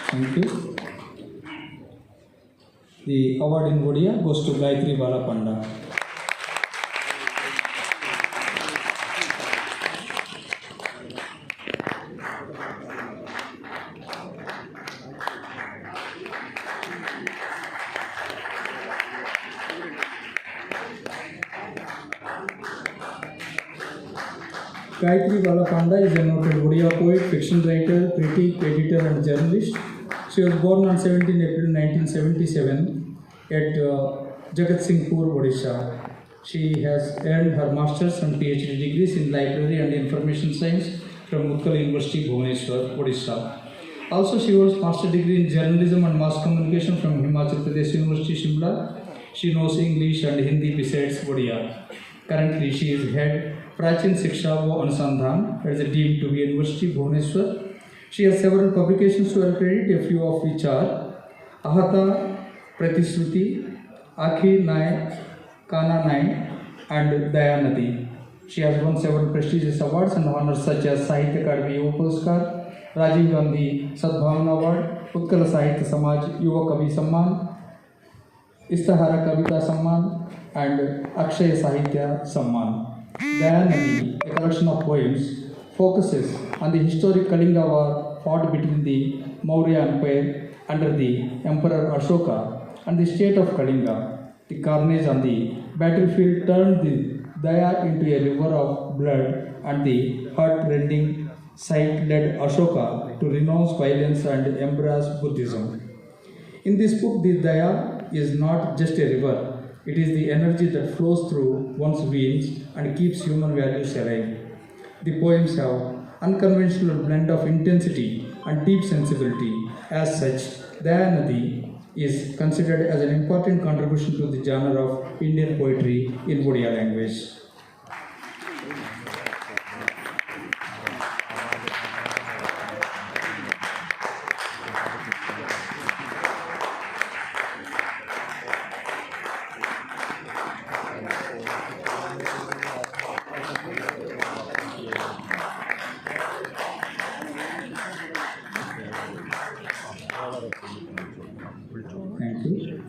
Thank you. The award in Odia goes to Gayatri Balapanda. Gayatri Balapanda is a noted Odia poet, fiction writer, critic, editor and journalist. She was born on 17 April 1977 at Jagatsinghpur, Odisha. She has earned her master's and PhD degrees in library and information science from Utkal University, Bhubaneswar, Odisha. Also, she holds master's degree in journalism and mass communication from Himachal Pradesh University, Shimla. She knows English and Hindi besides Odia. Currently, she is head Prachin Shiksha व Anusandhan as a deemed to be University, Bhubaneswar. She has several publications to her credit, a few of which are Ahata Pratishruti, Akhi Nai, Kana Nai, and Dayanadi. She has won several prestigious awards and honors such as Sahitya Akademi Yuva Puraskar, Rajiv Gandhi Sadbhavana Award, Utkal Sahitya Samaj Yuva Kavi Samman, Istahara Kavita Samman, and Akshay Sahitya Samman. Dayanadi, a collection of poems, focuses on the historic Kalinga war fought between the Maurya Empire under the Emperor Ashoka and the state of Kalinga. The carnage on the battlefield turned the Daya into a river of blood, and the heart-rending sight led Ashoka to renounce violence and embrace Buddhism. In this book, the Daya is not just a river. It is the energy that flows through one's veins and keeps human values alive. The poems have unconventional blend of intensity and deep sensibility. As such, Dayanadi is considered as an important contribution to the genre of Indian poetry in Odia language.